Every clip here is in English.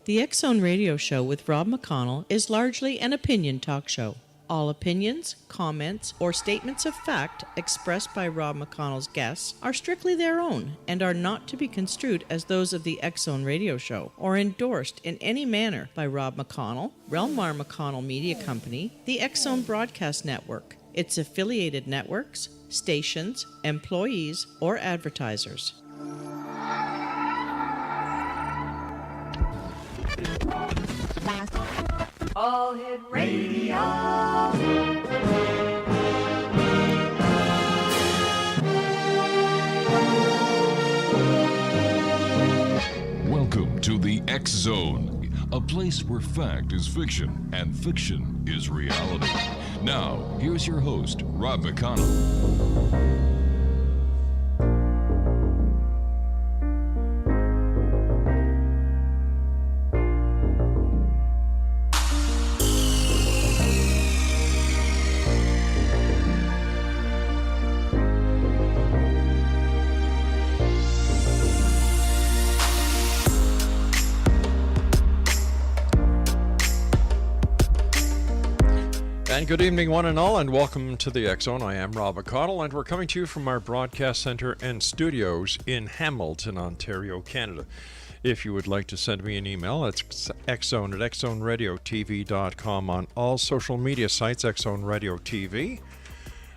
The X Zone Radio Show with Rob McConnell is largely an opinion talk show. All opinions, comments, or statements of fact expressed by Rob McConnell's guests are strictly their own and are not to be construed as those of the X Zone Radio Show or endorsed in any manner by Rob McConnell, rel-mar McConnell Media Company, the X Zone Broadcast Network, its affiliated networks, stations, employees, or advertisers. All Hit Radio. Welcome to the X Zone, a place where fact is fiction and fiction is reality. Now, here's your host, Rob McConnell. And good evening, one and all, and welcome to the X Zone. I am Rob McConnell, and we're coming to you from our broadcast center and studios in Hamilton, Ontario, Canada. If you would like to send me an email, it's xzone at xzoneradiotv.com on all social media sites, Xzone Radio TV.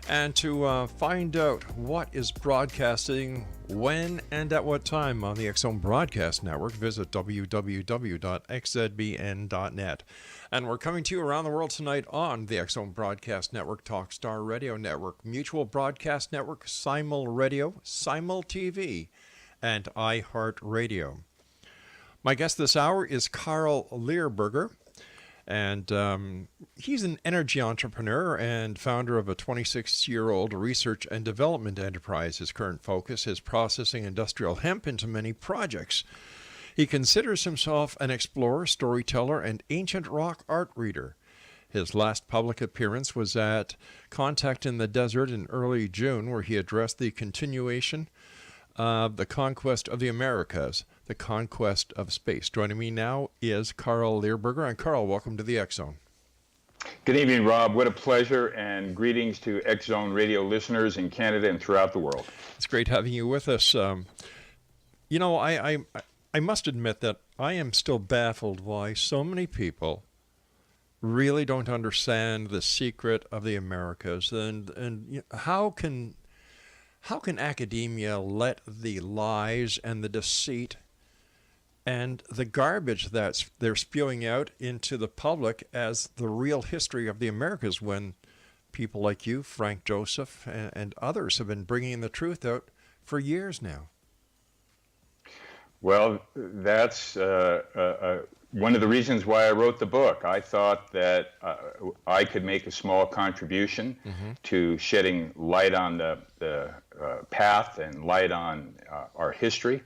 And to find out what is broadcasting, when, and at what time on the X Zone Broadcast Network, visit www.xzbn.net. And we're coming to you around the world tonight on the X Zone Broadcast Network, Talkstar Radio Network, Mutual Broadcast Network, Simul Radio, Simul TV, and iHeartRadio. My guest this hour is Karl Lehrburger. And he's an energy entrepreneur and founder of a 26-year-old research and development enterprise. His current focus is processing industrial hemp into many projects. He considers himself an explorer, storyteller, and ancient rock art reader. His last public appearance was at Contact in the Desert in early June, where he addressed the continuation of the conquest of the Americas, the conquest of space. Joining me now is Karl Lehrburger. And Karl, welcome to the X Zone. Good evening, Rob. What a pleasure, and greetings to X Zone Radio listeners in Canada and throughout the world. It's great having you with us. I must admit that I am still baffled why so many people really don't understand the secret of the Americas, and how can academia let the lies and the deceit and the garbage that they're spewing out into the public as the real history of the Americas, when people like you, Frank Joseph, and others have been bringing the truth out for years now? Well, that's one of the reasons why I wrote the book. I thought that I could make a small contribution to shedding light on the path and light on our history.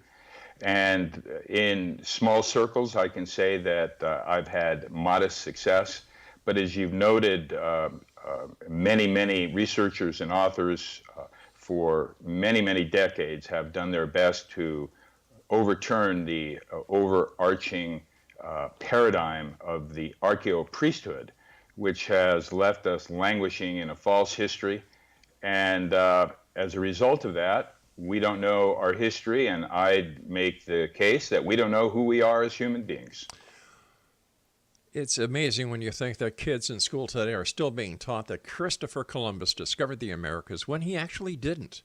And in small circles, I can say that I've had modest success. But as you've noted, many researchers and authors for many decades have done their best to overturn the overarching paradigm of the archaeo-priesthood, which has left us languishing in a false history. And as a result of that, we don't know our history, and I'd make the case that we don't know who we are as human beings. It's amazing when you think that kids in school today are still being taught that Christopher Columbus discovered the Americas when he actually didn't.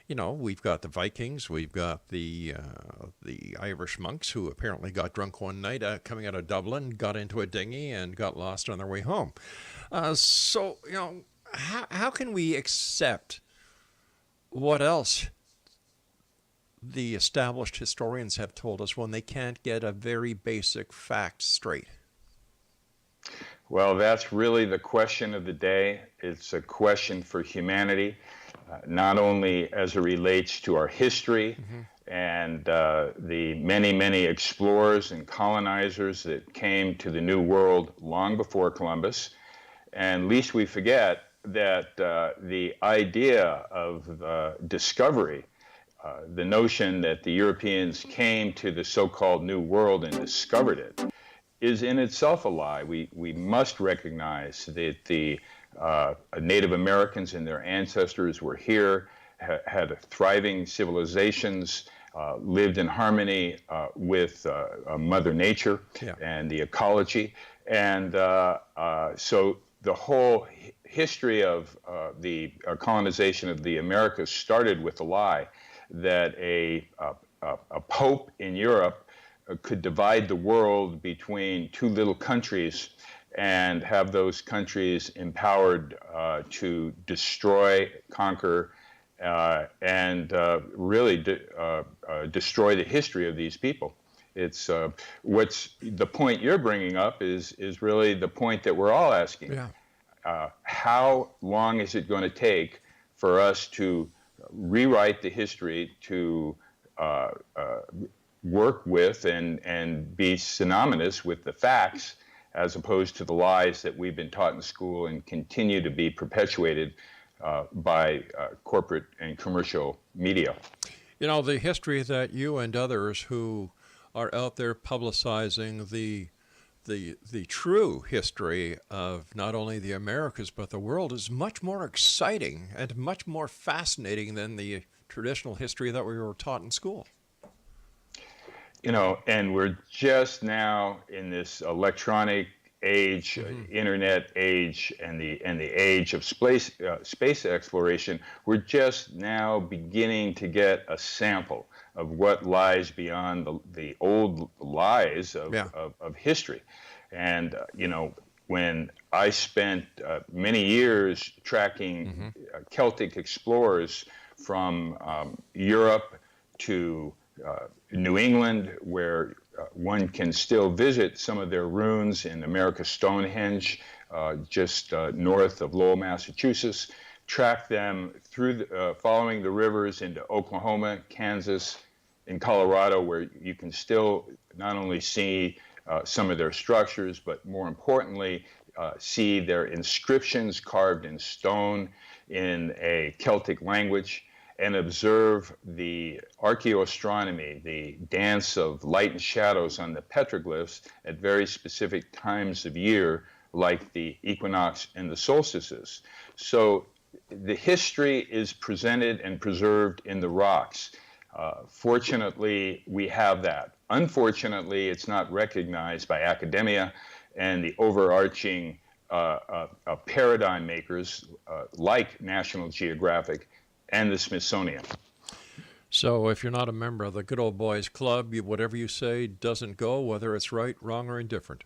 You know, we've got the Vikings, we've got the Irish monks who apparently got drunk one night coming out of Dublin, got into a dinghy, and got lost on their way home. So, how can we accept what else the established historians have told us when they can't get a very basic fact straight? Well, that's really the question of the day. It's a question for humanity, not only as it relates to our history and the many explorers and colonizers that came to the New World long before Columbus, And lest we forget that the idea of discovery, the notion that the Europeans came to the so-called New World and discovered it, is in itself a lie. We must recognize that the Native Americans and their ancestors were here, had thriving civilizations, lived in harmony with Mother Nature and the ecology. And so the whole history of the colonization of the Americas started with the lie that a pope in Europe could divide the world between two little countries and have those countries empowered to destroy, conquer, and really destroy the history of these people. It's what's the point you're bringing up is really the point that we're all asking. Yeah. How long is it going to take for us to rewrite the history, to work with and be synonymous with the facts, as opposed to the lies that we've been taught in school and continue to be perpetuated by corporate and commercial media? You know, the history that you and others who are out there publicizing the true history of not only the Americas but the world is much more exciting and much more fascinating than the traditional history that we were taught in school. You know, and we're just now in this electronic age, internet age, and the age of space exploration. We're just now beginning to get a sample of what lies beyond the old lies of history. And you know, when I spent many years tracking Celtic explorers from Europe to New England, where one can still visit some of their ruins in America's Stonehenge, just north of Lowell, Massachusetts, track them through following the rivers into Oklahoma, Kansas, and Colorado, where you can still not only see some of their structures, but more importantly, see their inscriptions carved in stone in a Celtic language, and observe the archaeoastronomy, the dance of light and shadows on the petroglyphs at very specific times of year, like the equinox and the solstices. So the history is presented and preserved in the rocks. Fortunately, we have that. Unfortunately, it's not recognized by academia and the overarching paradigm makers like National Geographic and the Smithsonian. So if you're not a member of the Good Old Boys Club, whatever you say doesn't go, whether it's right, wrong, or indifferent.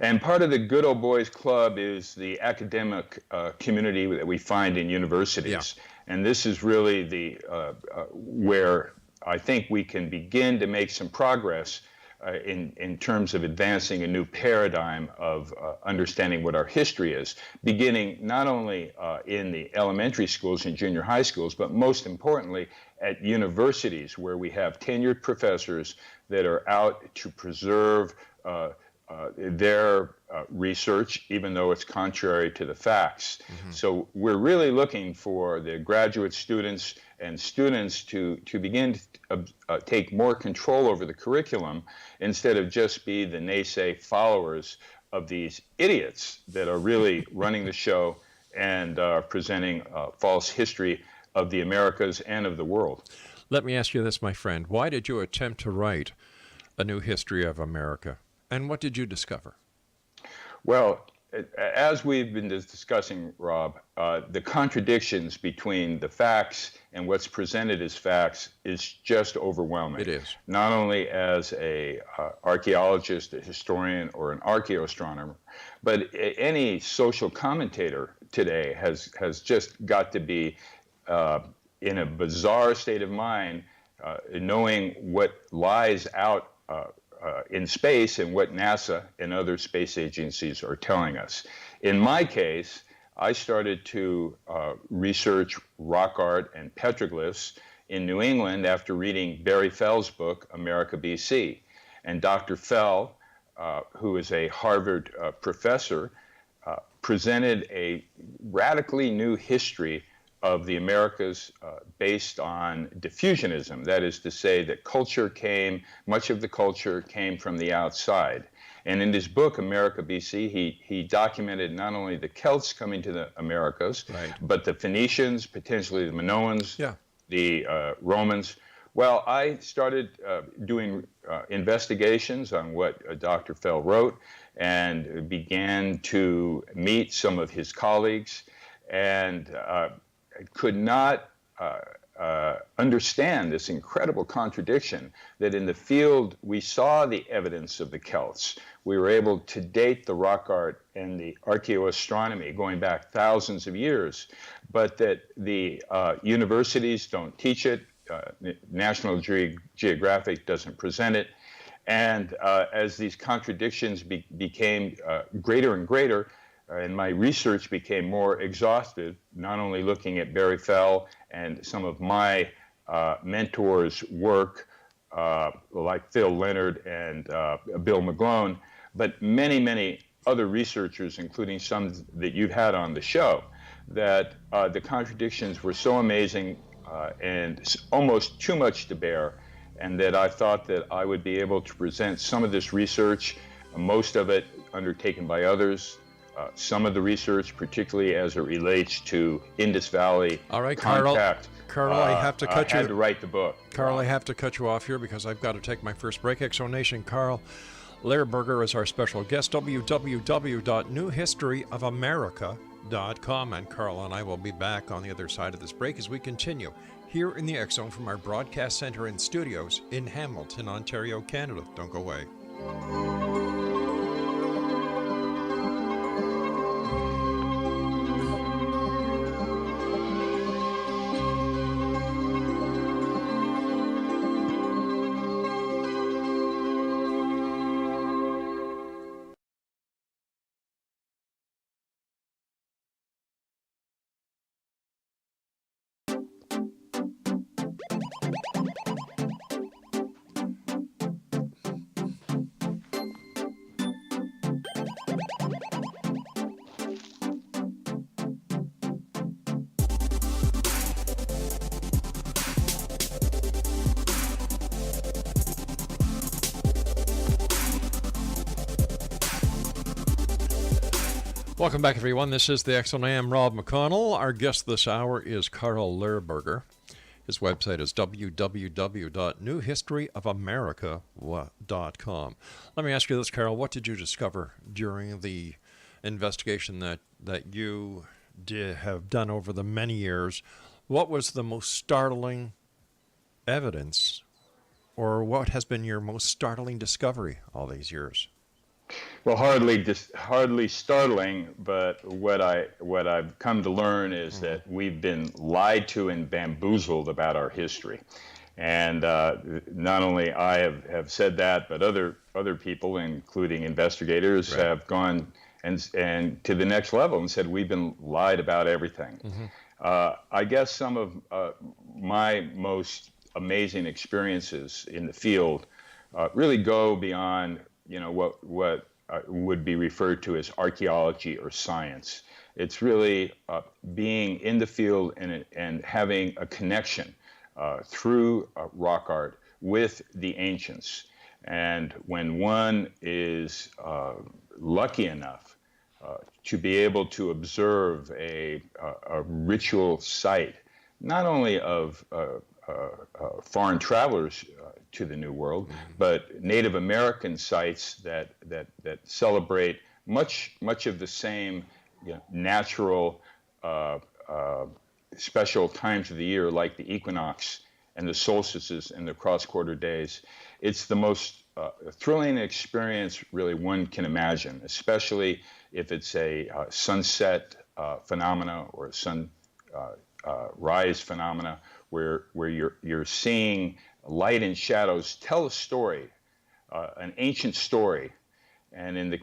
And part of the Good Old Boys Club is the academic community that we find in universities. Yeah. And this is really the where I think we can begin to make some progress in terms of advancing a new paradigm of understanding what our history is, beginning not only in the elementary schools and junior high schools, but most importantly at universities, where we have tenured professors that are out to preserve their research, even though it's contrary to the facts. So we're really looking for the graduate students and students to begin to take more control over the curriculum, instead of just be the naysay followers of these idiots that are really running the show and presenting false history of the Americas and of the world. Let me ask you this, my friend. Why did you attempt to write a new history of America? And what did you discover? Well, as we've been discussing, Rob, the contradictions between the facts and what's presented as facts is just overwhelming. It is. Not only as a archaeologist, a historian, or an archaeoastronomer, but any social commentator today has just got to be in a bizarre state of mind, knowing what lies out in space and what NASA and other space agencies are telling us. In my case, I started to research rock art and petroglyphs in New England after reading Barry Fell's book, America BC. And Dr. Fell, who is a Harvard professor, presented a radically new history of the Americas based on diffusionism. That is to say that much of the culture came from the outside. And in his book, America BC, he documented not only the Celts coming to the Americas, Right. but the Phoenicians, potentially the Minoans, Yeah. the Romans. Well, I started doing investigations on what Dr. Fell wrote and began to meet some of his colleagues, and could not understand this incredible contradiction that in the field we saw the evidence of the Celts. We were able to date the rock art and the archaeoastronomy going back thousands of years, but that the universities don't teach it, National Geographic doesn't present it, and as these contradictions became greater and greater, and my research became more exhaustive, not only looking at Barry Fell and some of my mentors' work, like Phil Leonard and Bill McGlone, but many, many other researchers, including some that you've had on the show, that the contradictions were so amazing and almost too much to bear, and that I thought that I would be able to present some of this research, most of it undertaken by others, some of the research, particularly as it relates to Indus Valley All right, Carl. contact. Carl, I have to cut you. I had to write the book. Carl, I have to cut you off here because I've got to take my first break. Exonation. Carl Lehrburger is our special guest. www.newhistoryofamerica.com. And Carl and I will be back on the other side of this break as we continue here in the X Zone from our broadcast center and studios in Hamilton, Ontario, Canada. Don't go away. Welcome back, everyone. This is the X Zone. I am Rob McConnell. Our guest this hour is Carl Lehrburger. His website is www.newhistoryofamerica.com. Let me ask you this, Carl. What did you discover during the investigation that you have done over the many years? What was the most startling evidence, or what has been your most startling discovery all these years? Well, hardly startling, but what I've come to learn is that we've been lied to and bamboozled about our history, and not only I have said that, but other people, including investigators, Right. have gone and to the next level and said we've been lied about everything. I guess some of my most amazing experiences in the field really go beyond what would be referred to as archaeology or science. It's really being in the field and having a connection through rock art with the ancients. And when one is lucky enough to be able to observe a ritual site, not only of foreign travelers to the New World, but Native American sites that celebrate much of the same natural special times of the year, like the equinox and the solstices and the cross-quarter days. It's the most thrilling experience really one can imagine, especially if it's a sunset phenomena or a sun rise phenomena, where you're seeing light and shadows tell a story, an ancient story. And in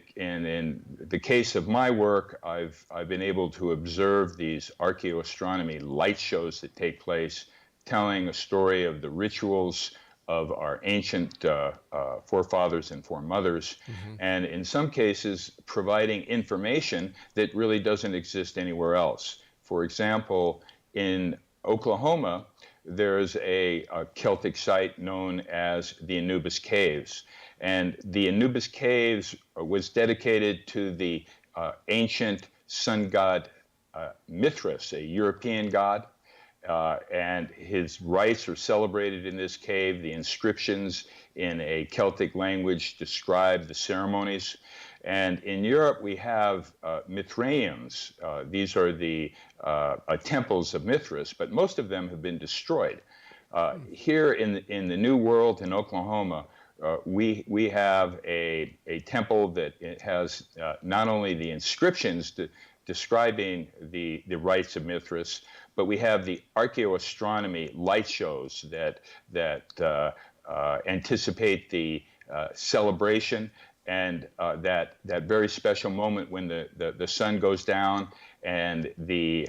the case of my work, I've been able to observe these archaeoastronomy light shows that take place, telling a story of the rituals of our ancient forefathers and foremothers, and in some cases providing information that really doesn't exist anywhere else. For example, in Oklahoma, there's a Celtic site known as the Anubis Caves. And the Anubis Caves was dedicated to the ancient sun god Mithras, a European god. And his rites are celebrated in this cave. The inscriptions in a Celtic language describe the ceremonies. And in Europe, we have Mithraeums. These are the temples of Mithras, but most of them have been destroyed. Here in the New World in Oklahoma, we have a temple that it has not only the inscriptions describing the rites of Mithras, but we have the archaeoastronomy light shows that anticipate the celebration and that very special moment when the sun goes down and the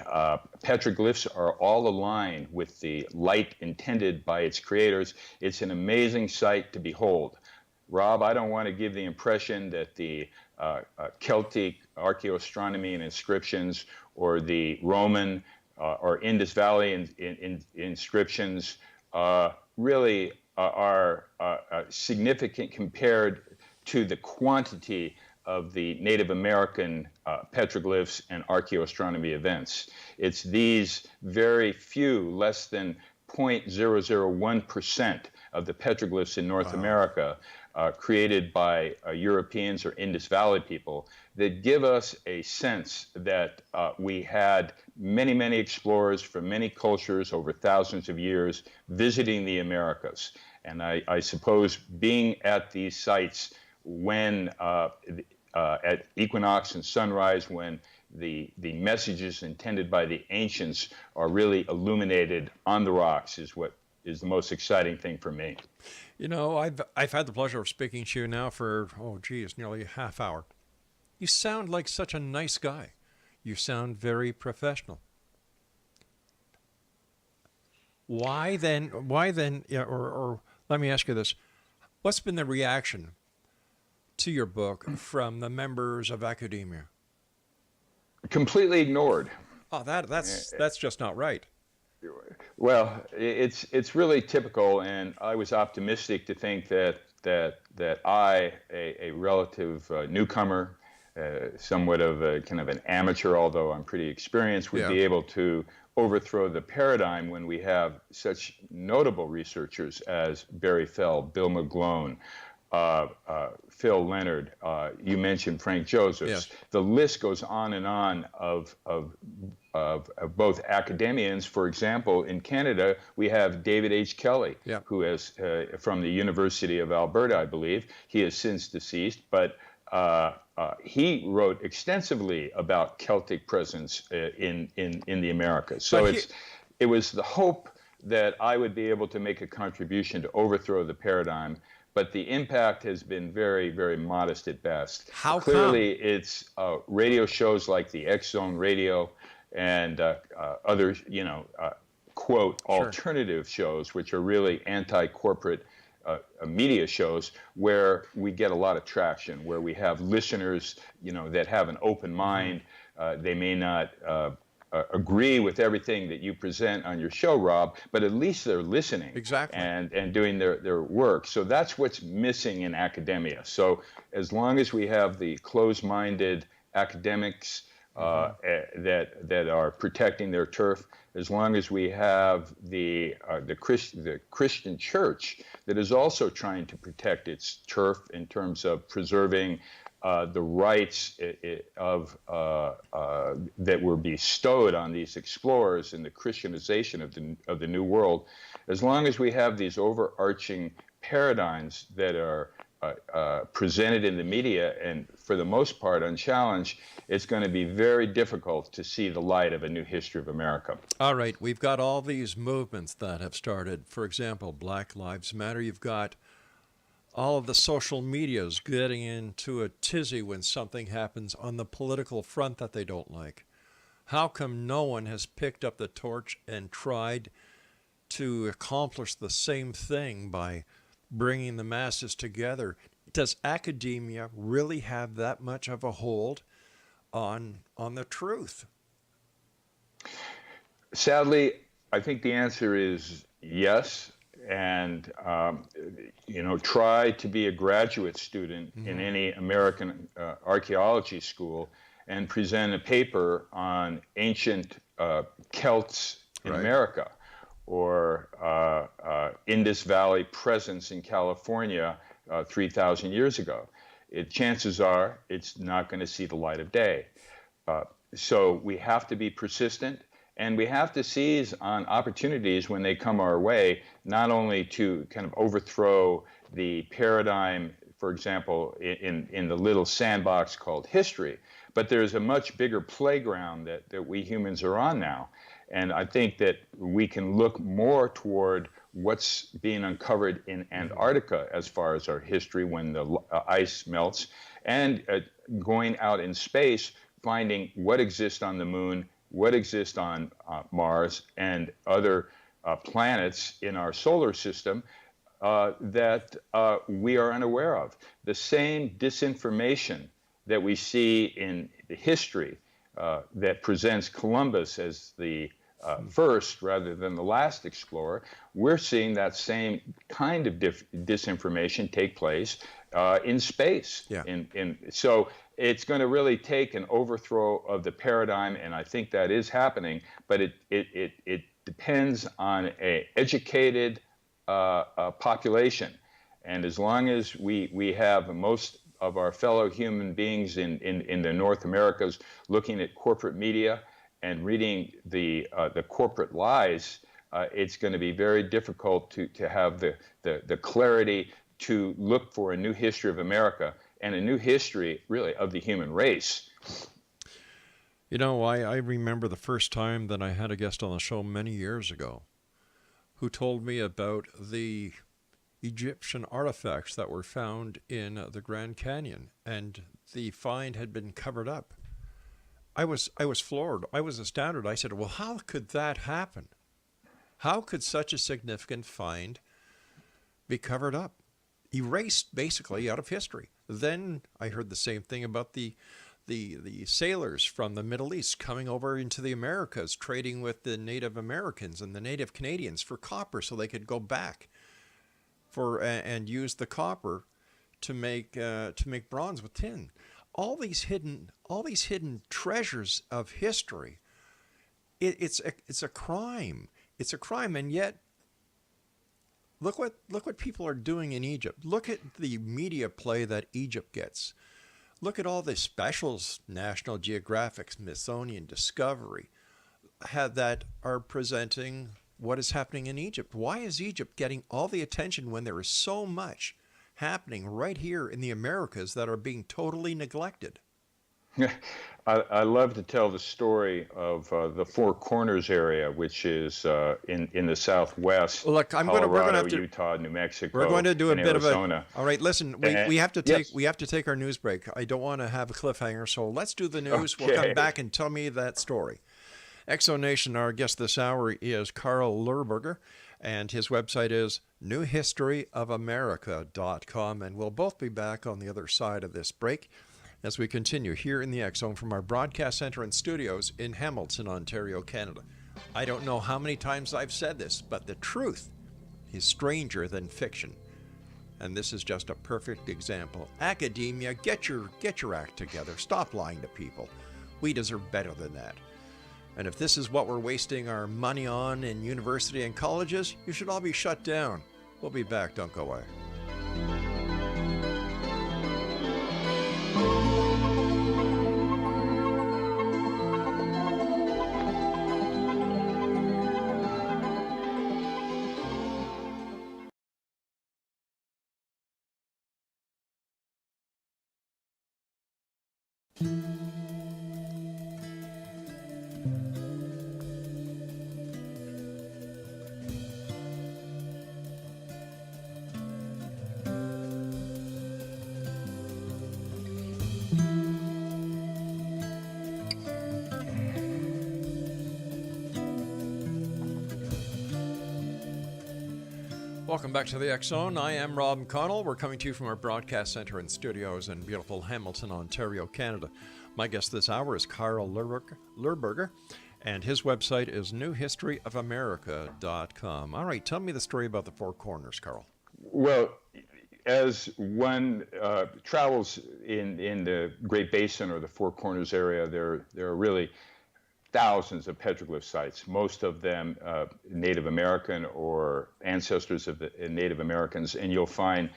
petroglyphs are all aligned with the light intended by its creators. It's an amazing sight to behold. Rob, I don't want to give the impression that the Celtic archaeoastronomy and inscriptions or the Roman or Indus Valley inscriptions really are significant compared to the quantity of the Native American petroglyphs and archaeoastronomy events. It's these very few, less than 0.001% of the petroglyphs in North America created by Europeans or Indus Valley people that give us a sense that we had many, many explorers from many cultures over thousands of years visiting the Americas. And I suppose being at these sites when at equinox and sunrise, when the messages intended by the ancients are really illuminated on the rocks, is what is the most exciting thing for me. You know, I've had the pleasure of speaking to you now for, nearly a half hour. You sound like such a nice guy. You sound very professional. Why then, or let me ask you this. What's been the reaction to your book from the members of academia? Completely ignored. Oh, that's just not right. Well, it's really typical, and I was optimistic to think that I, a relative newcomer, somewhat of a kind of an amateur, although I'm pretty experienced, would be able to overthrow the paradigm when we have such notable researchers as Barry Fell, Bill McGlone, Phil Leonard, you mentioned Frank Josephs. Yes. The list goes on and on of both academians. For example, in Canada, we have David H. Kelly, who is from the University of Alberta, I believe. He is since deceased, but he wrote extensively about Celtic presence in the Americas. So it was the hope that I would be able to make a contribution to overthrow the paradigm. But the impact has been very, very modest at best. How Clearly, it's radio shows like the X Zone Radio and other, quote, alternative shows, which are really anti-corporate media shows, where we get a lot of traction, where we have listeners, that have an open mind. They may not agree with everything that you present on your show, Rob, but at least they're listening and doing their work. So that's what's missing in academia. So as long as we have the closed-minded academics that are protecting their turf, as long as we have the Christian church that is also trying to protect its turf in terms of preserving the rights that were bestowed on these explorers in the Christianization of the New World, as long as we have these overarching paradigms that are presented in the media and for the most part unchallenged, it's going to be very difficult to see the light of a new history of America. All right, we've got all these movements that have started. For example, Black Lives Matter. You've got all of the social medias getting into a tizzy when something happens on the political front that they don't like. How come no one has picked up the torch and tried to accomplish the same thing by bringing the masses together. Does academia really have that much of a hold on the truth? Sadly, I think the answer is yes. And, try to be a graduate student in any American archaeology school and present a paper on ancient Celts in America, or Indus Valley presence in California 3,000 years ago. Chances are it's not going to see the light of day. So we have to be persistent, and we have to seize on opportunities when they come our way, not only to kind of overthrow the paradigm, for example, in the little sandbox called history, but there's a much bigger playground that we humans are on now. And I think that we can look more toward what's being uncovered in Antarctica as far as our history when the ice melts, and going out in space, finding what exists on the moon, what exists on Mars, and other planets in our solar system that we are unaware of. The same disinformation that we see in the history that presents Columbus as the first rather than the last explorer, we're seeing that same kind of disinformation take place in space. Yeah. So it's going to really take an overthrow of the paradigm, and I think that is happening, but it depends on an educated population. And as long as we have most of our fellow human beings in the North Americas looking at corporate media and reading the corporate lies, it's going to be very difficult to have the clarity to look for a new history of America and a new history, really, of the human race. You know, I remember the first time that I had a guest on the show many years ago who told me about the Egyptian artifacts that were found in the Grand Canyon, and the find had been covered up. I was floored. I was astounded. I said, well, how could that happen? How could such a significant find be covered up? Erased, basically, out of history. Then I heard the same thing about the sailors from the Middle East coming over into the Americas, trading with the Native Americans and the Native Canadians for copper so they could go back and use the copper to make bronze with tin. All these hidden treasures of history. It's a crime. It's a crime, and yet look what people are doing in Egypt. Look at the media play that Egypt gets. Look at all the specials, National Geographic, Smithsonian, Discovery, that are presenting what is happening in Egypt. Why is Egypt getting all the attention when there is so much happening right here in the Americas that are being totally neglected? I love to tell the story of the Four Corners area, which is in the Southwest. Look, Colorado, Utah, New Mexico. We're going to do a bit Arizona. of a. All right, listen. We have to take our news break. I don't want to have a cliffhanger, so let's do the news. Okay. We'll come back and tell me that story. Exonation. Our guest this hour is Carl Lehrburger, and his website is newhistoryofamerica.com, and we'll both be back on the other side of this break as we continue here in the X Zone from our broadcast center and studios in Hamilton, Ontario, Canada. I don't know how many times I've said this, but the truth is stranger than fiction. And this is just a perfect example. Academia, get your act together. Stop lying to people. We deserve better than that. And if this is what we're wasting our money on in university and colleges, you should all be shut down. We'll be back. Don't go away. Welcome back to the X Zone. I am Rob McConnell. We're coming to you from our broadcast center and studios in beautiful Hamilton, Ontario, Canada. My guest this hour is Carl Lehrburger, and his website is newhistoryofamerica.com. All right, tell me the story about the Four Corners, Carl. Well, as one travels in the Great Basin or the Four Corners area, there are really thousands of petroglyph sites, most of them Native American or ancestors of the Native Americans, and you'll find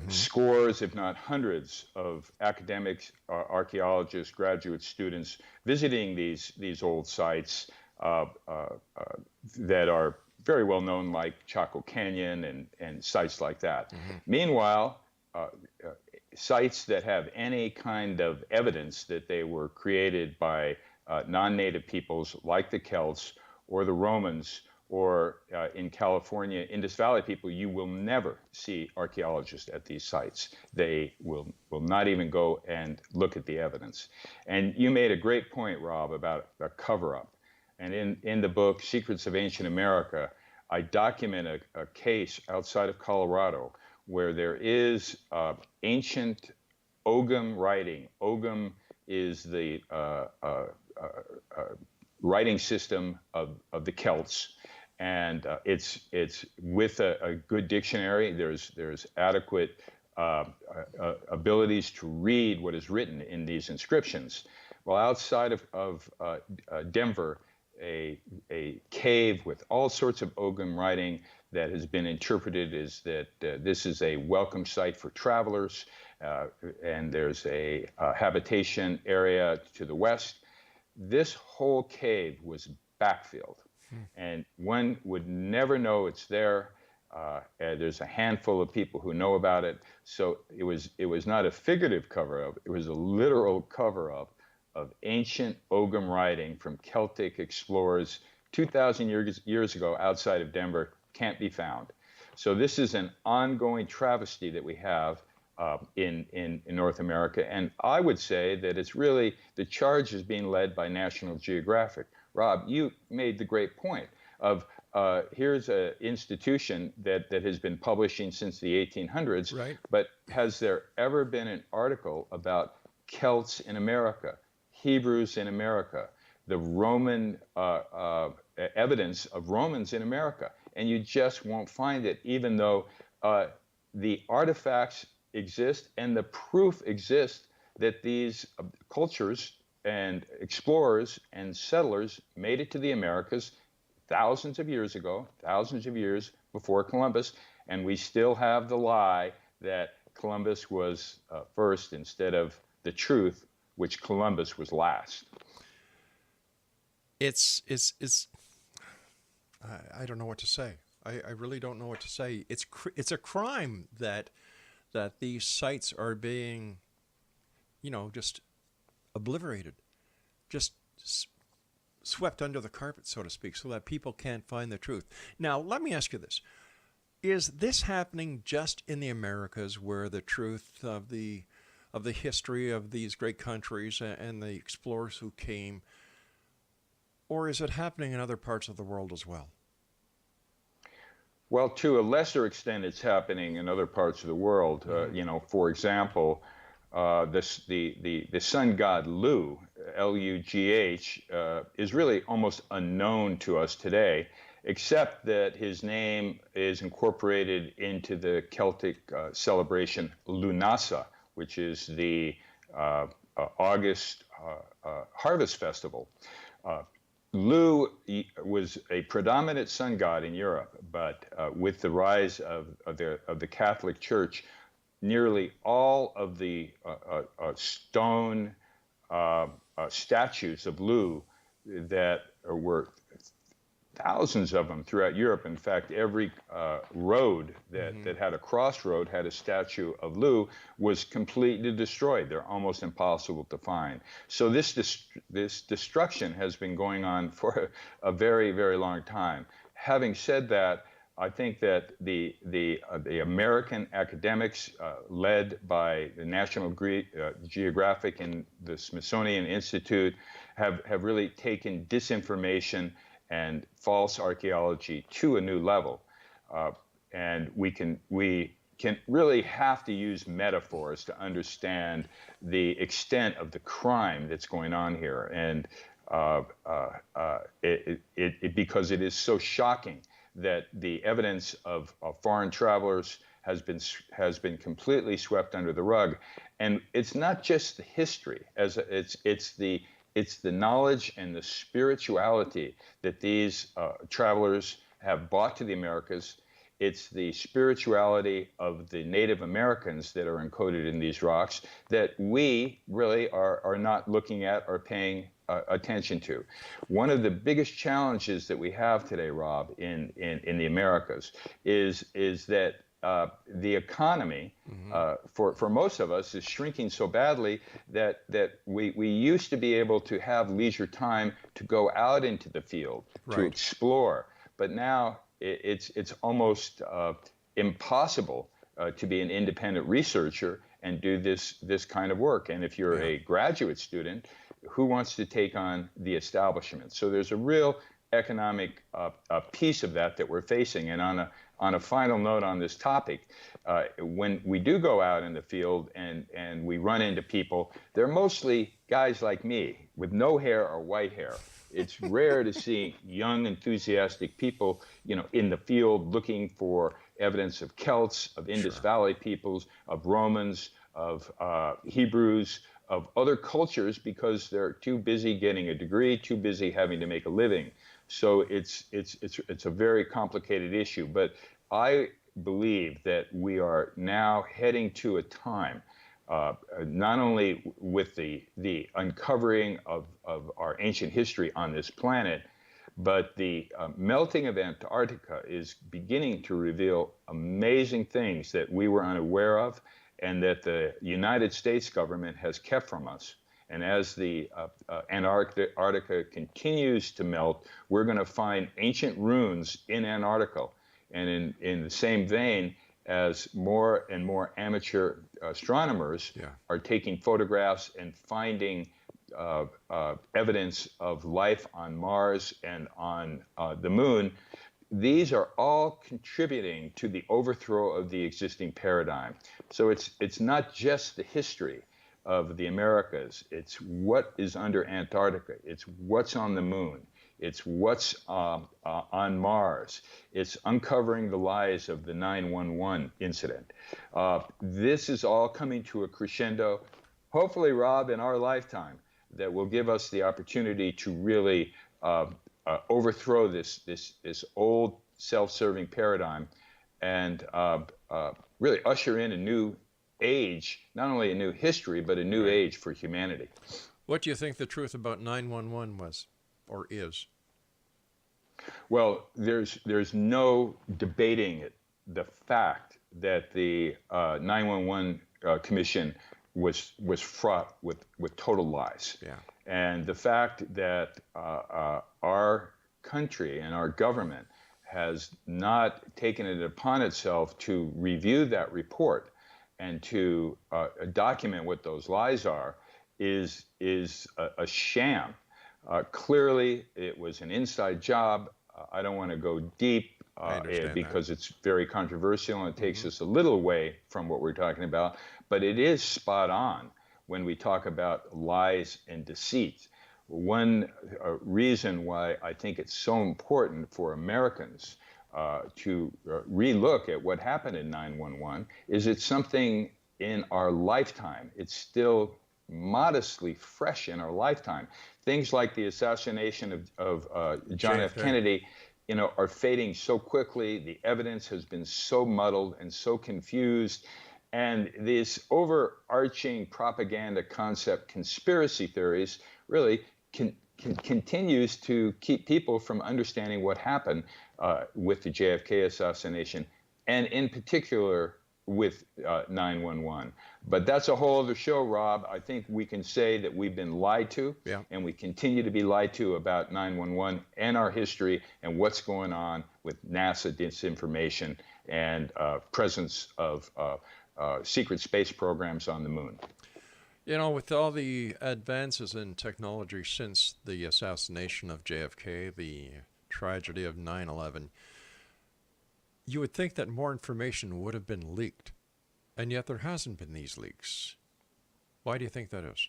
scores, if not hundreds, of academics, archaeologists, graduate students visiting these old sites that are very well known, like Chaco Canyon and sites like that. Meanwhile, sites that have any kind of evidence that they were created by non-native peoples like the Celts or the Romans, or in California, Indus Valley people, you will never see archaeologists at these sites. They will not even go and look at the evidence. And you made a great point, Rob, about a cover-up. And in the book, Secrets of Ancient America, I document a case outside of Colorado where there is ancient Ogham writing. Ogham is the writing system of the Celts, and it's with a good dictionary. There's adequate abilities to read what is written in these inscriptions. Well, outside of Denver, a cave with all sorts of Ogham writing that has been interpreted as that this is a welcome site for travelers, and there's a habitation area to the west. This whole cave was backfilled, and one would never know it's there. There's a handful of people who know about it, so it was not a figurative cover-up, it was a literal cover-up of ancient Ogham writing from Celtic explorers 2,000 years ago outside of Denver. Can't be found. So this is an ongoing travesty that we have in North America, and I would say that it's really, the charge is being led by National Geographic. Rob, you made the great point of here's an institution that has been publishing since the 1800s, right. But has there ever been an article about Celts in America, Hebrews in America, the Roman evidence of Romans in America? And you just won't find it, even though the artifacts exist and the proof exists that these cultures and explorers and settlers made it to the Americas thousands of years ago, thousands of years before Columbus, and we still have the lie that Columbus was first instead of the truth, which Columbus was last. It's I don't know what to say. I really don't know what to say. It's a crime that these sites are being, just obliterated, just swept under the carpet, so to speak, so that people can't find the truth. Now, let me ask you this. Is this happening just in the Americas, where the truth of the history of these great countries and the explorers who came, or is it happening in other parts of the world as well? Well, to a lesser extent, it's happening in other parts of the world. For example, the sun god Lu, L-U-G-H, is really almost unknown to us today, except that his name is incorporated into the Celtic celebration Lunasa, which is the August harvest festival. Lu was a predominant sun god in Europe, but with the rise of the Catholic Church, nearly all of the stone statues of Lu that were thousands of them throughout Europe. In fact, every road that had a crossroad had a statue of Lu was completely destroyed. They're almost impossible to find. So this destruction has been going on for a very, very long time. Having said that, I think that the American academics, led by the National Geographic and the Smithsonian Institute, have really taken disinformation and false archaeology to a new level. and we can really have to use metaphors to understand the extent of the crime that's going on here, and because it is so shocking that the evidence of foreign travelers has been completely swept under the rug. And it's not just the history, it's the knowledge and the spirituality that these travelers have brought to the Americas. It's the spirituality of the Native Americans that are encoded in these rocks that we really are not looking at or paying attention to. One of the biggest challenges that we have today, Rob, in the Americas is that the economy, for most of us, is shrinking so badly that we used to be able to have leisure time to go out into the field, to explore. But now it's almost impossible to be an independent researcher and do this kind of work. And if you're a graduate student, who wants to take on the establishment? So there's a real economic piece of that we're facing. And on a final note on this topic, when we do go out in the field and we run into people, they're mostly guys like me with no hair or white hair. It's rare to see young, enthusiastic people, in the field looking for evidence of Celts, of Indus Valley peoples, of Romans, of Hebrews, of other cultures, because they're too busy getting a degree, too busy having to make a living. So it's a very complicated issue. But I believe that we are now heading to a time, not only with the uncovering of our ancient history on this planet, but the melting of Antarctica is beginning to reveal amazing things that we were unaware of and that the United States government has kept from us. And as the Antarctica continues to melt, we're going to find ancient ruins in Antarctica. And in the same vein, as more and more amateur astronomers are taking photographs and finding evidence of life on Mars and on the moon, these are all contributing to the overthrow of the existing paradigm. So it's not just the history of the Americas. It's what is under Antarctica. It's what's on the moon. It's what's on Mars. It's uncovering the lies of the 9/11 incident. This is all coming to a crescendo, hopefully, Rob, in our lifetime, that will give us the opportunity to really overthrow this old self-serving paradigm and really usher in a new age, not only a new history, but a new age for humanity. What do you think the truth about 9/11 was or is? Well, there's no debating it. The fact that the 911 Commission was fraught with total lies. Yeah. And the fact that our country and our government has not taken it upon itself to review that report and to document what those lies are is a sham. Clearly, it was an inside job. I don't want to go deep because it's very controversial and it takes us a little away from what we're talking about. But it is spot on when we talk about lies and deceit. One reason why I think it's so important for Americans to relook at what happened in 9/11 is it's something in our lifetime. It's still modestly fresh in our lifetime. Things like the assassination of John F. Kennedy, are fading so quickly. The evidence has been so muddled and so confused. And this overarching propaganda concept, conspiracy theories, really continues to keep people from understanding what happened with the JFK assassination, and in particular with 9/11. But that's a whole other show, Rob. I think we can say that we've been lied to, and we continue to be lied to about 9/11 and our history and what's going on with NASA disinformation and presence of secret space programs on the moon. With all the advances in technology since the assassination of JFK, the tragedy of 9/11, you would think that more information would have been leaked, and yet there hasn't been these leaks. Why do you think that is?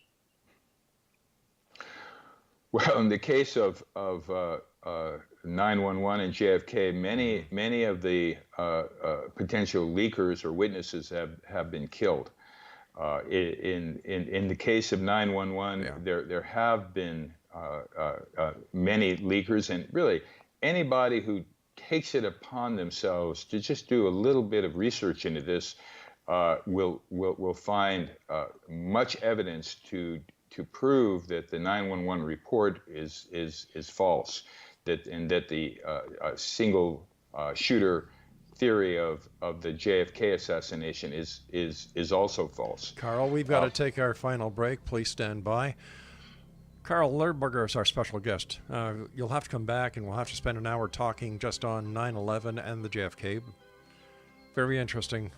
Well, in the case of 911 and JFK, many of the potential leakers or witnesses have been killed. In the case of 911, there have been many leakers, and really anybody who takes it upon themselves to just do a little bit of research into this will find much evidence to prove that the 911 report is false, and that the single shooter theory of the JFK assassination is also false. Carl, we've got to take our final break. Please stand by. Carl Lehrburger is our special guest. You'll have to come back, and we'll have to spend an hour talking just on 9/11 and the JFK. Very interesting.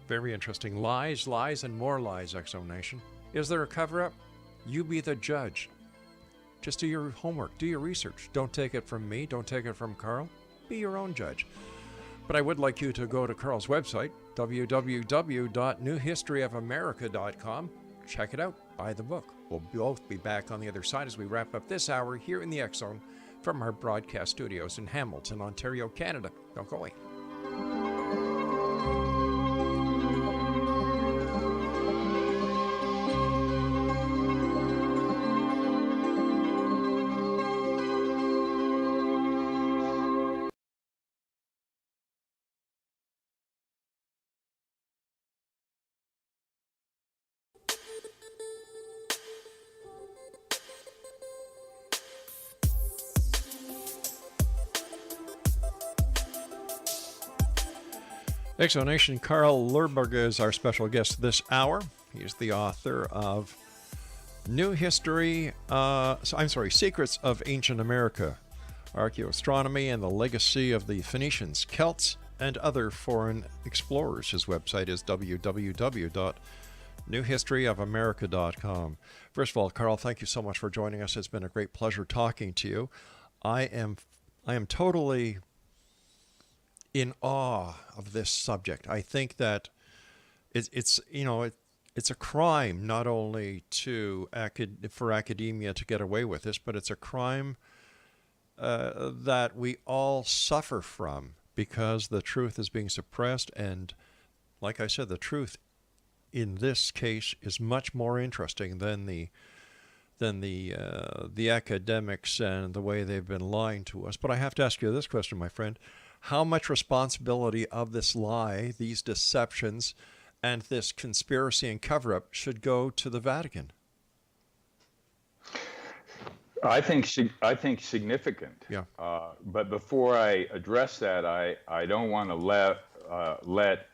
Very interesting. Lies, lies, and more lies, Exo Nation. Is there a cover-up? You be the judge. Just do your homework. Do your research. Don't take it from me. Don't take it from Carl. Be your own judge. But I would like you to go to Carl's website, www.newhistoryofamerica.com. Check it out. Buy the book. We'll both be back on the other side as we wrap up this hour here in the X Zone from our broadcast studios in Hamilton, Ontario, Canada. Don't go away. Exonation, Carl Lehrburger is our special guest this hour. He's the author of Secrets of Ancient America, Archaeoastronomy and the Legacy of the Phoenicians, Celts, and Other Foreign Explorers. His website is www.newhistoryofamerica.com. First of all, Carl, thank you so much for joining us. It's been a great pleasure talking to you. I am totally in awe of this subject. I think that it's a crime not only for academia to get away with this, but it's a crime that we all suffer from because the truth is being suppressed. And like I said, the truth in this case is much more interesting than the academics and the way they've been lying to us. But I have to ask you this question, my friend. How much responsibility of this lie, these deceptions, and this conspiracy and cover-up should go to the Vatican? I think significant. Yeah. But before I address that, I don't want to let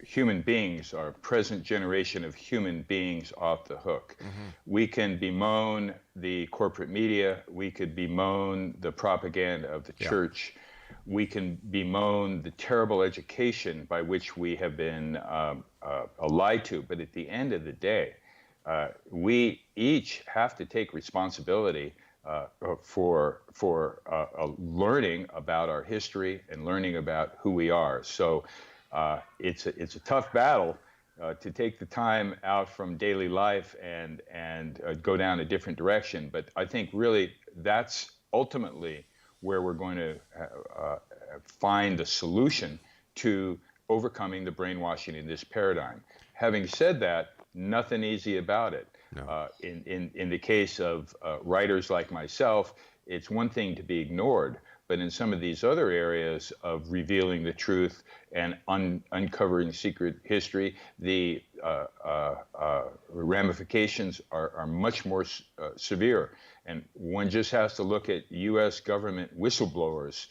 human beings, our present generation of human beings, off the hook. Mm-hmm. We can bemoan the corporate media. We could bemoan the propaganda of the church. We can bemoan the terrible education by which we have been lied to. But at the end of the day, we each have to take responsibility for learning about our history and learning about who we are. So it's a tough battle to take the time out from daily life and go down a different direction. But I think really that's ultimately where we're going to find the solution to overcoming the brainwashing in this paradigm. Having said that, nothing easy about it. No. In the case of writers like myself, it's one thing to be ignored, but in some of these other areas of revealing the truth and uncovering secret history, the ramifications are much more severe. And one just has to look at U.S. government whistleblowers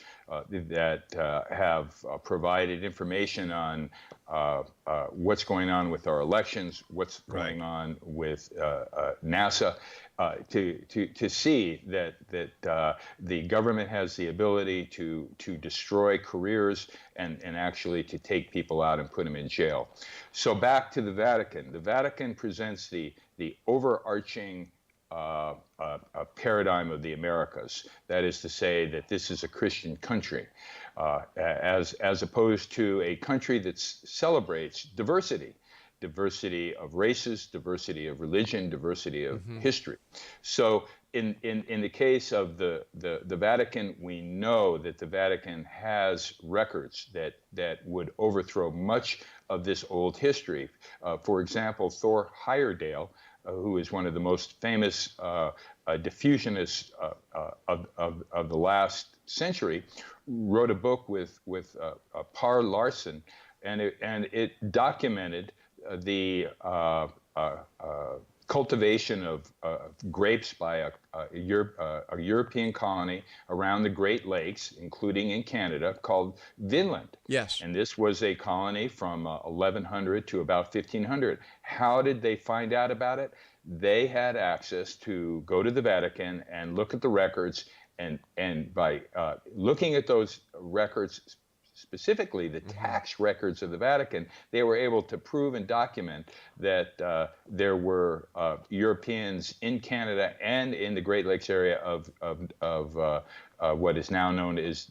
that have provided information on what's going on with our elections, what's going on with NASA, to see that the government has the ability to destroy careers and actually to take people out and put them in jail. So back to the Vatican. The Vatican presents the overarching paradigm of the Americas. That is to say that this is a Christian country, as opposed to a country that celebrates diversity of races, diversity of religion, diversity of history. So in the case of the Vatican, we know that the Vatican has records that would overthrow much of this old history. For example, Thor Heyerdahl, who is one of the most famous diffusionists of the last century, wrote a book with Par Larsen, and it documented the cultivation of grapes by a European colony around the Great Lakes, including in Canada, called Vinland. Yes. And this was a colony from 1100 to about 1500. How did they find out about it? They had access to go to the Vatican and look at the records, and by looking at those records, specifically the tax records of the Vatican, they were able to prove and document that there were Europeans in Canada and in the Great Lakes area of what is now known as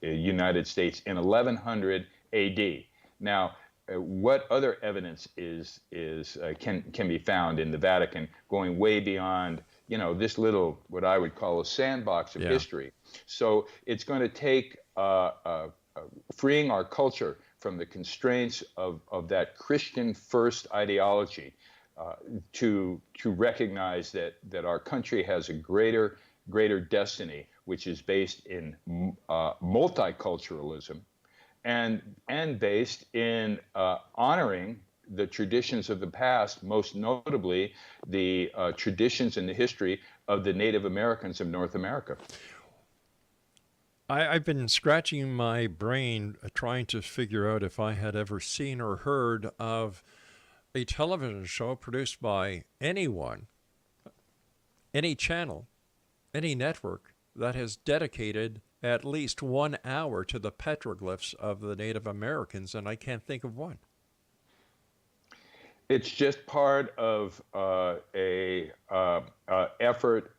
United States in 1100 AD. Now, what other evidence can be found in the Vatican going way beyond this little, what I would call a sandbox of history? So it's going to take freeing our culture from the constraints of that Christian first ideology to recognize that our country has a greater destiny, which is based in multiculturalism and based in honoring the traditions of the past, most notably the traditions and the history of the Native Americans of North America. I've been scratching my brain trying to figure out if I had ever seen or heard of a television show produced by anyone, any channel, any network that has dedicated at least 1 hour to the petroglyphs of the Native Americans, and I can't think of one. It's just part of a effort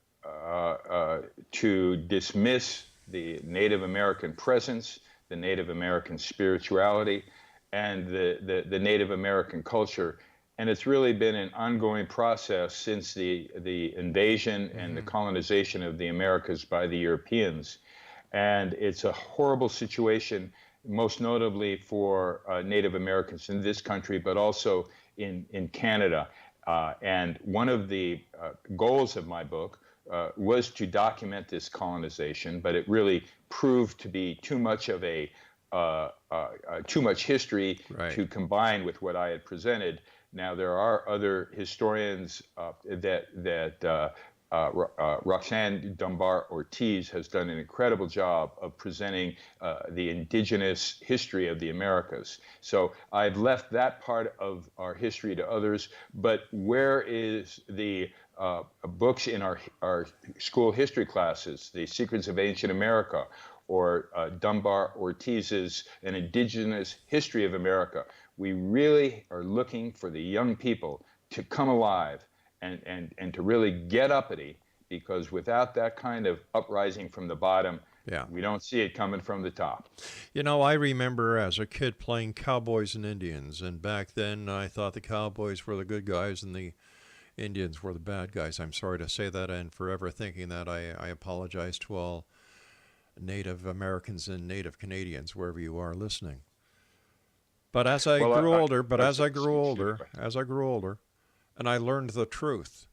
to dismiss the Native American presence, the Native American spirituality, and the Native American culture. And it's really been an ongoing process since the invasion and the colonization of the Americas by the Europeans. And it's a horrible situation, most notably for Native Americans in this country, but also in Canada. And one of the goals of my book was to document this colonization, but it really proved to be too much of too much history to combine with what I had presented. Now there are other historians Roxanne Dunbar Ortiz has done an incredible job of presenting the indigenous history of the Americas. So I've left that part of our history to others, but where is the books in our school history classes, The Secrets of Ancient America, or Dunbar Ortiz's An Indigenous History of America? We really are looking for the young people to come alive and to really get uppity, because without that kind of uprising from the bottom, we don't see it coming from the top. I remember as a kid playing cowboys and Indians, and back then I thought the cowboys were the good guys and the Indians were the bad guys. I'm sorry to say that, and forever thinking that. I apologize to all Native Americans and Native Canadians, wherever you are listening. But as I grew older, and I learned the truth.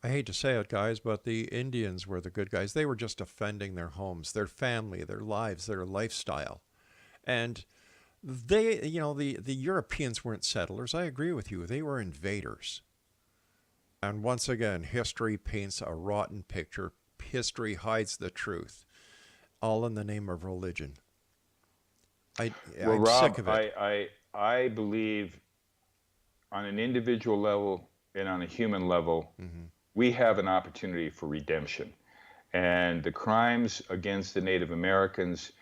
I hate to say it, guys, but the Indians were the good guys. They were just defending their homes, their family, their lives, their lifestyle. And they, the Europeans weren't settlers. I agree with you. They were invaders. And once again, history paints a rotten picture. History hides the truth, all in the name of religion. I'm Rob, sick of it. I believe on an individual level and on a human level, we have an opportunity for redemption. And the crimes against the Native Americans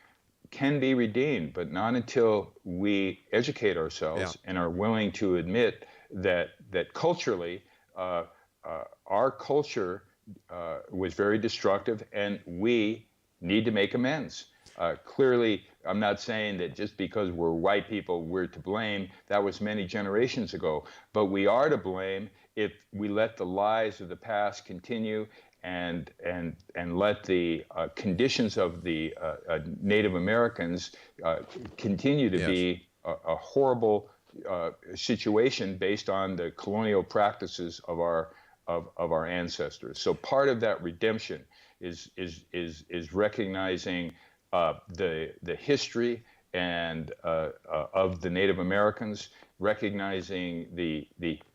can be redeemed, but not until we educate ourselves and are willing to admit that culturally our our culture was very destructive, and we need to make amends. Clearly, I'm not saying that just because we're white people, we're to blame. That was many generations ago. But we are to blame if we let the lies of the past continue and let the conditions of the Native Americans continue to be a horrible situation based on the colonial practices of our ancestors. So part of that redemption is recognizing the history and of the Native Americans, recognizing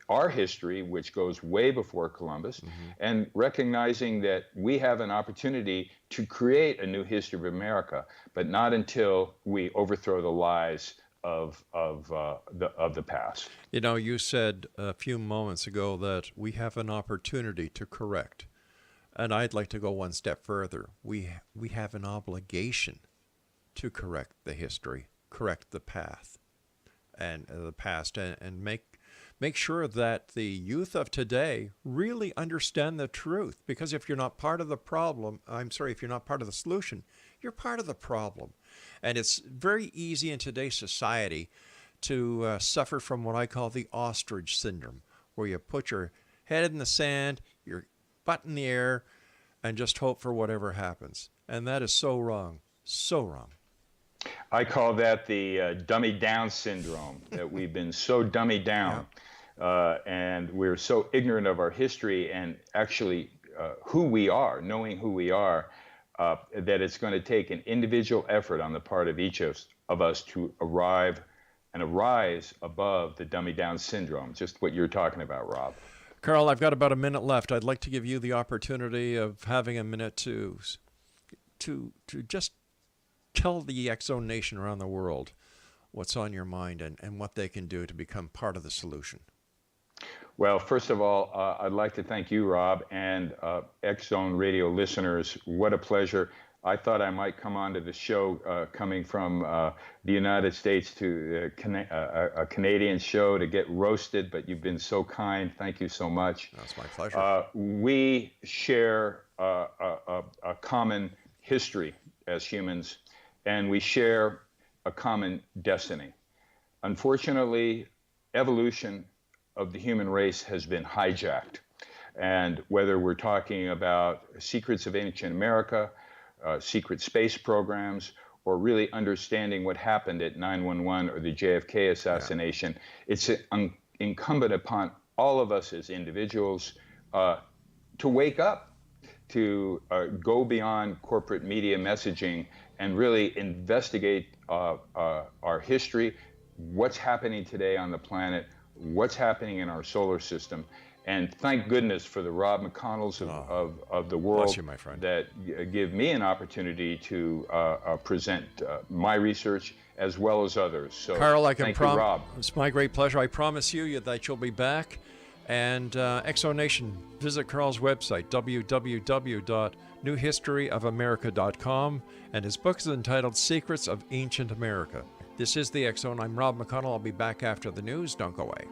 our history, which goes way before Columbus, and recognizing that we have an opportunity to create a new history of America, but not until we overthrow the lies of the past. You know, you said a few moments ago that we have an opportunity to correct, and I'd like to go one step further. We have an obligation to correct the history, correct the path, and the past, and make sure that the youth of today really understand the truth. Because if you're not part of the problem, if you're not part of the solution, you're part of the problem. And it's very easy in today's society to suffer from what I call the ostrich syndrome, where you put your head in the sand, your butt in the air, and just hope for whatever happens. And that is so wrong, so wrong. I call that the dummy down syndrome, that we've been so dummied down. And we're so ignorant of our history and actually who we are, knowing who we are, that it's going to take an individual effort on the part of each of us to arrive and arise above the dummy down syndrome, just what you're talking about, Rob. Carl, I've got about a minute left. I'd like to give you the opportunity of having a minute to just tell the X-Zone Nation around the world what's on your mind and what they can do to become part of the solution. Well, first of all, I'd like to thank you, Rob, and X-Zone Radio listeners. What a pleasure. I thought I might come onto the show coming from the United States to a Canadian show to get roasted, but you've been so kind. Thank you so much. That's my pleasure. We share a common history as humans, and we share a common destiny. Unfortunately, evolution of the human race has been hijacked. And whether we're talking about secrets of ancient America, secret space programs, or really understanding what happened at 9/11 or the JFK assassination, it's incumbent upon all of us as individuals to wake up, to go beyond corporate media messaging and really investigate our history, what's happening today on the planet, what's happening in our solar system. And thank goodness for the Rob McConnells of the world. Bless you, my friend. That give me an opportunity to present my research as well as others. So, Carl, I can thank you, Rob. It's my great pleasure. I promise you that you'll be back. And X-Zone Nation, visit Carl's website, www.newhistoryofamerica.com, and his book is entitled Secrets of Ancient America. This is the X-Zone. I'm Rob McConnell. I'll be back after the news. Don't go away.